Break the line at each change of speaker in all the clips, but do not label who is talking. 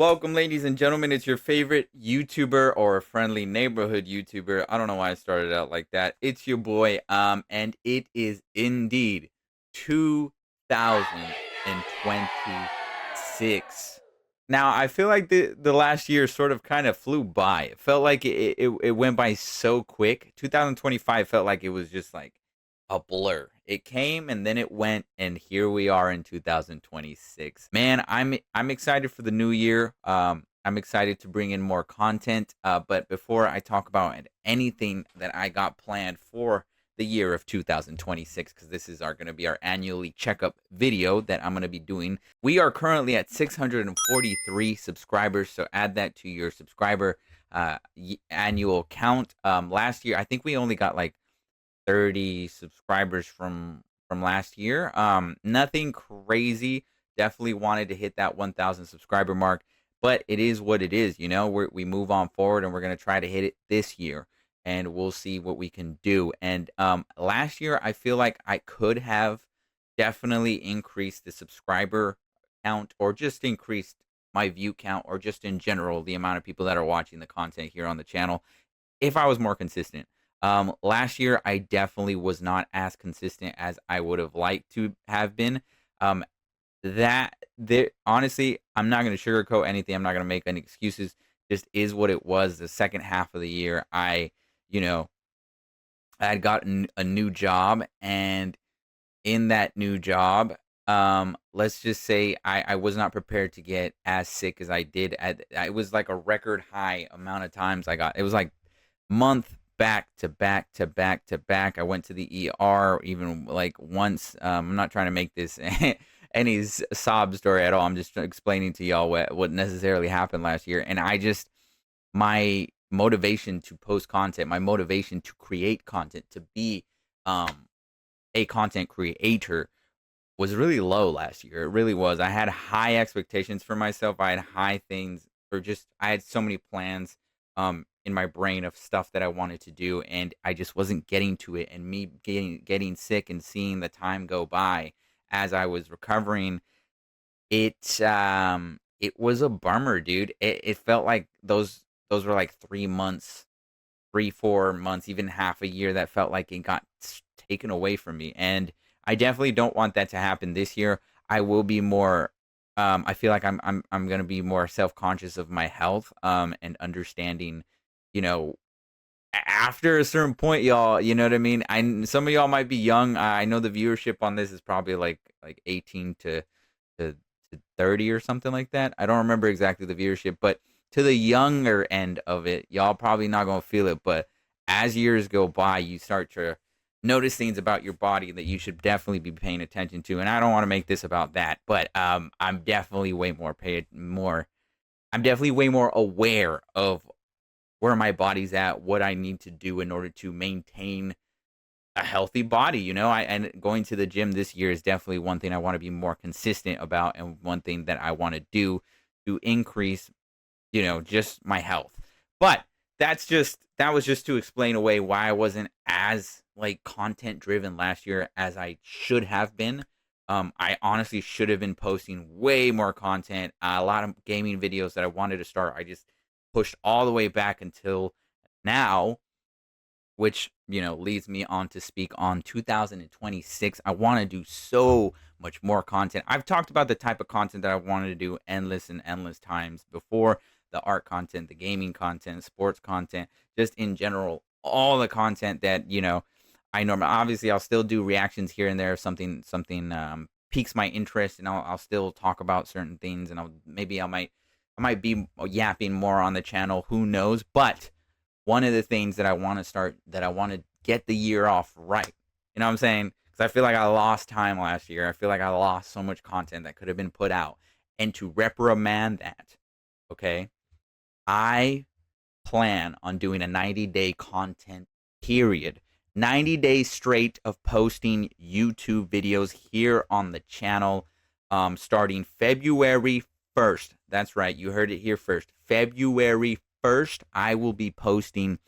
Welcome, ladies and gentlemen. It's your favorite YouTuber or friendly neighborhood YouTuber. I don't know why I started out like that. It's your boy, and it is indeed 2026. Now, I feel like the last year sort of kind of flew by. It felt like it went by so quick. 2025 felt like it was just like a blur. It came and then it went, and here we are in 2026. Man, I'm excited for the new year. I'm excited to bring in more content. But before I talk about anything that I got planned for the year of 2026, because this is our going to be our annually checkup video that I'm going to be doing. We are currently at 643 subscribers, so add that to your subscriber annual count. Last year, I think we only got like 30 subscribers from last year. Nothing crazy. Definitely wanted to hit that 1,000 subscriber mark, but it is what it is. We move on forward, and we're gonna try to hit it this year, and we'll see what we can do. And last year, I feel like I could have definitely increased the subscriber count, or just increased my view count, or just in general the amount of people that are watching the content here on the channel if I was more consistent. Last year I definitely was not as consistent as I would have liked to have been. Um, that there honestly, I'm not gonna sugarcoat anything. I'm not gonna make any excuses. Just is what it was. The second half of the year, you know, I had gotten a new job, and in that new job, let's just say I was not prepared to get as sick as I did. It was like a record high amount of times I got. It was like month back to back to back to back. I went to the ER even like once. I'm not trying to make this any sob story at all. I'm just explaining to y'all what necessarily happened last year, and my motivation to post content, my motivation to create content, to be um a content creator was really low last year. It really was. I had high expectations for myself. I had high things, or just I had so many plans in my brain of stuff that I wanted to do, and I just wasn't getting to it. And me getting sick and seeing the time go by as I was recovering, it was a bummer, dude. It felt like those were like 3 months, 3, 4 months, even half a year that felt like it got taken away from me. And I definitely don't want that to happen this year. I will be more. I feel like I'm gonna be more self conscious of my health. And understanding, you know, after a certain point, y'all. You know what I mean. Some of y'all might be young. I know the viewership on this is probably like 18 to 30 or something like that. I don't remember exactly the viewership, but to the younger end of it, y'all probably not gonna feel it. But as years go by, you start to notice things about your body that you should definitely be paying attention to. And I don't want to make this about that, but I'm definitely way more paid more. I'm definitely way more aware of where my body's at, what I need to do in order to maintain a healthy body. And going to the gym this year is definitely one thing I want to be more consistent about, and one thing that I want to do to increase, just my health. But that was just to explain away why I wasn't as like content driven last year as I should have been. I honestly should have been posting way more content. A lot of gaming videos that I wanted to start, I just pushed all the way back until now, which leads me on to speak on 2026. I want to do so much more content. I've talked about the type of content that I wanted to do endless and endless times before: the art content, the gaming content, sports content, just in general, all the content that I normally. Obviously, I'll still do reactions here and there if something piques my interest, and I'll still talk about certain things, and I might be yapping more on the channel. Who knows? But one of the things that I want to get the year off right. You know what I'm saying? Because I feel like I lost time last year. I feel like I lost so much content that could have been put out. And to reprimand that, okay, I plan on doing a 90-day content period. 90 days straight of posting YouTube videos here on the channel, starting February 1st. That's right, you heard it here first. February 1st, I will be posting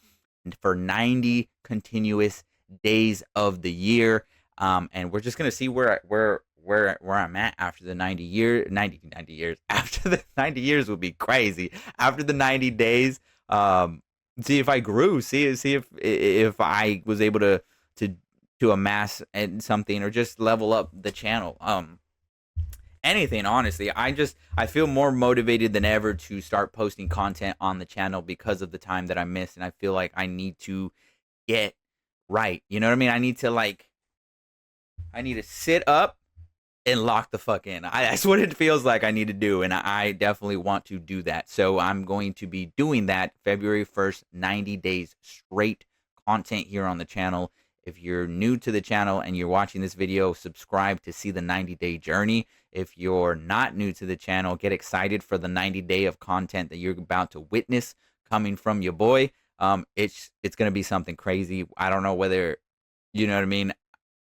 for 90 continuous days of the year. And we're just gonna see where I'm at after the 90 years after the 90 years would be crazy. After the 90 days, um, see if I grew, see if I was able to to amass and something or just level up the channel. Anything honestly, I feel more motivated than ever to start posting content on the channel because of the time that I missed, and I feel like I need to get right. You know what I mean? I need to sit up and lock the fuck in. That's what it feels like I need to do, and I definitely want to do that. So I'm going to be doing that February 1st, 90 days straight content here on the channel. If you're new to the channel and you're watching this video, subscribe to see the 90-day journey. If you're not new to the channel, get excited for the 90-day of content that you're about to witness coming from your boy. It's gonna be something crazy. I don't know whether you know what I mean.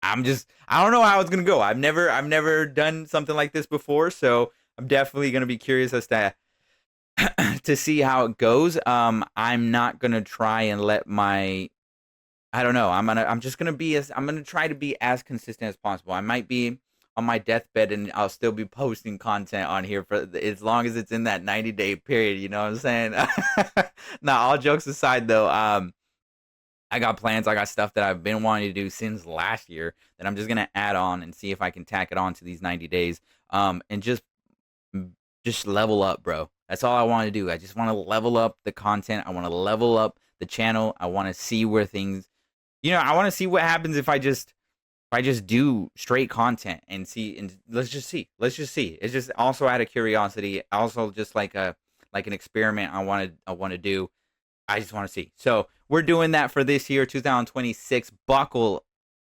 I don't know how it's gonna go. I've never done something like this before, so I'm definitely gonna be curious as to to see how it goes. I'm not gonna try and let my I don't know. I'm gonna try to be as consistent as possible. I might be on my deathbed and I'll still be posting content on here for as long as it's in that 90-day period. You know what I'm saying? Now, all jokes aside, though, I got plans. I got stuff that I've been wanting to do since last year that I'm just gonna add on and see if I can tack it on to these 90 days. And just level up, bro. That's all I want to do. I just want to level up the content. I want to level up the channel. I want to see where things, I want to see what happens if I just do straight content and see, and let's just see. Let's just see. It's just also out of curiosity, also just like an experiment I want to do. I just want to see. So we're doing that for this year, 2026. Buckle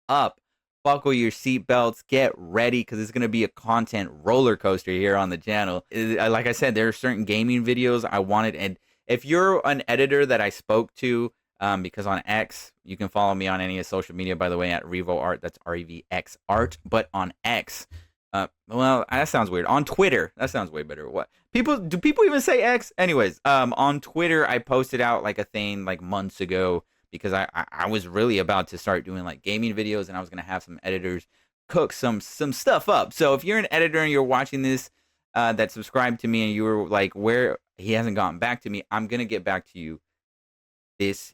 up, buckle your seatbelts, get ready because it's gonna be a content roller coaster here on the channel. Like I said, there are certain gaming videos I wanted, and if you're an editor that I spoke to, because on X, you can follow me on any of social media, by the way, at Revo Art. That's REVX Art. But on X, well, that sounds weird. On Twitter, that sounds way better. What do people even say X? Anyways, on Twitter, I posted out like a thing like months ago because I was really about to start doing like gaming videos and I was gonna have some editors cook some stuff up. So if you're an editor and you're watching this, that subscribed to me and you were like, where he hasn't gotten back to me, I'm gonna get back to you this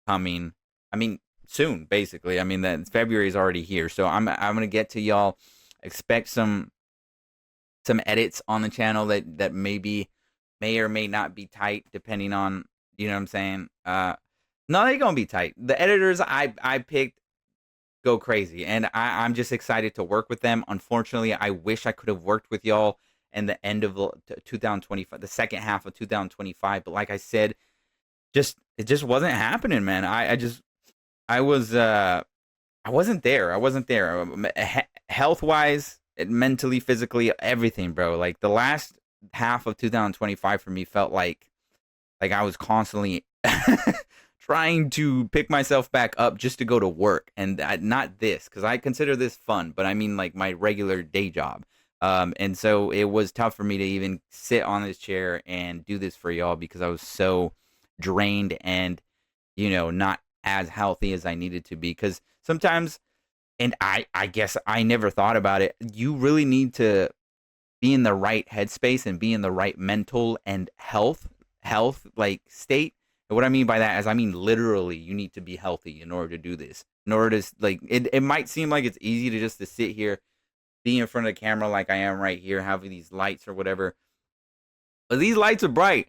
coming. I mean, soon, basically. I mean, that February is already here, so I'm gonna get to y'all. Expect some edits on the channel that may or may not be tight, depending on you know what I'm saying. No, they're gonna be tight. The editors I picked go crazy, and I'm just excited to work with them. Unfortunately, I wish I could have worked with y'all in the end of 2025, the second half of 2025. But like I said, it just wasn't happening, man. I was I wasn't there. I wasn't there. Health wise, mentally, physically, everything, bro. Like the last half of 2025 for me felt like I was constantly trying to pick myself back up just to go to work, and not this because I consider this fun, but I mean like my regular day job. And so it was tough for me to even sit on this chair and do this for y'all because I was so drained and not as healthy as I needed to be. Because sometimes, and I guess I never thought about it, you really need to be in the right headspace and be in the right mental and health like state. And what I mean by that is I mean literally you need to be healthy in order to do this. In order to like it might seem like it's easy to just to sit here, be in front of the camera like I am right here, having these lights or whatever. But these lights are bright.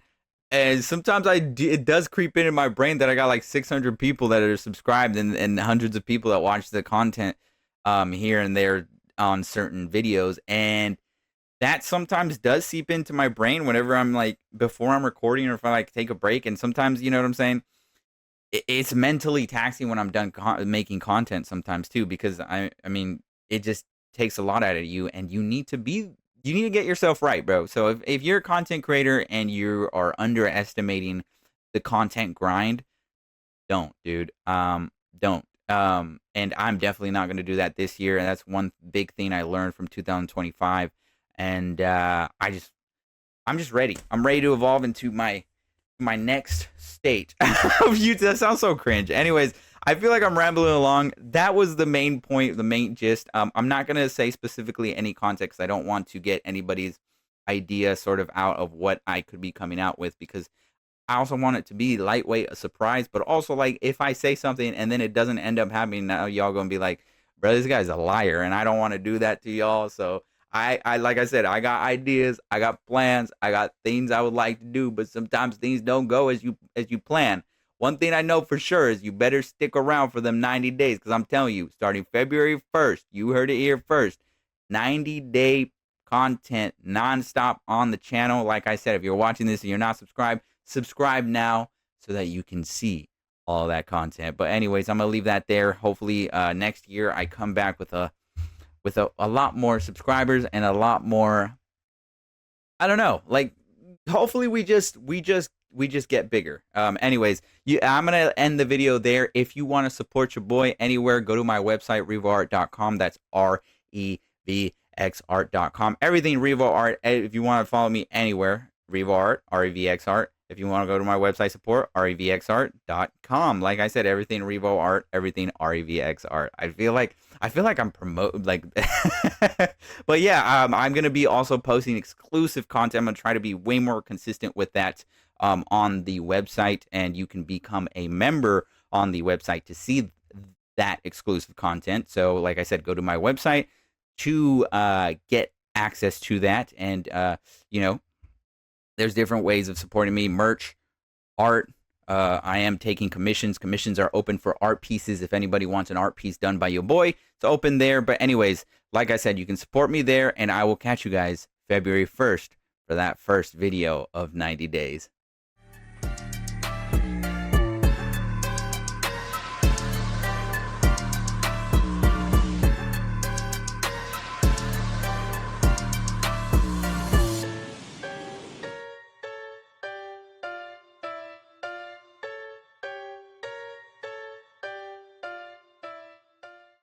And sometimes it does creep into my brain that I got like 600 people that are subscribed and hundreds of people that watch the content here and there on certain videos. And that sometimes does seep into my brain whenever I'm like, before I'm recording or if I like take a break. And sometimes, you know what I'm saying? It's mentally taxing when I'm done making content sometimes too, because I mean, it just takes a lot out of you and you need to get yourself right, bro. So if you're a content creator and you are underestimating the content grind, don't, dude. Don't. And I'm definitely not going to do that this year. And that's one big thing I learned from 2025. And I'm just ready. I'm ready to evolve into my next state of YouTube. That sounds so cringe. Anyways, I feel like I'm rambling along. That was the main point, the main gist. I'm not gonna say specifically any context. I don't want to get anybody's idea sort of out of what I could be coming out with, because I also want it to be lightweight, a surprise, but also like if I say something and then it doesn't end up happening, now y'all gonna be like, bro, this guy's a liar, and I don't want to do that to y'all. So I like I said, I got ideas, I got plans, I got things I would like to do, but sometimes things don't go as you plan. One thing I know for sure is you better stick around for them 90 days, because I'm telling you, starting February 1st, you heard it here first, 90-day content nonstop on the channel. Like I said, if you're watching this and you're not subscribed, subscribe now so that you can see all that content. But anyways, I'm gonna leave that there. Hopefully next year I come back with a lot more subscribers and a lot more, I don't know, like hopefully we just get bigger. Anyways, I'm gonna end the video there. If you want to support your boy anywhere, go to my website, revoart.com. That's REVXArt.com. Everything Revo Art. If you want to follow me anywhere, Revo Art, REVX Art. If you want to go to my website support, REVXArt.com. Like I said, everything Revo Art, everything REVX Art. I feel like I'm promoting, like, but yeah, I'm gonna be also posting exclusive content. I'm gonna try to be way more consistent with that on the website, and you can become a member on the website to see that exclusive content. So, like I said, go to my website to get access to that, and you know, there's different ways of supporting me: merch, art. I am taking commissions. Commissions are open for art pieces. If anybody wants an art piece done by your boy, it's open there. But anyways, like I said, you can support me there, and I will catch you guys February 1st for that first video of 90 days.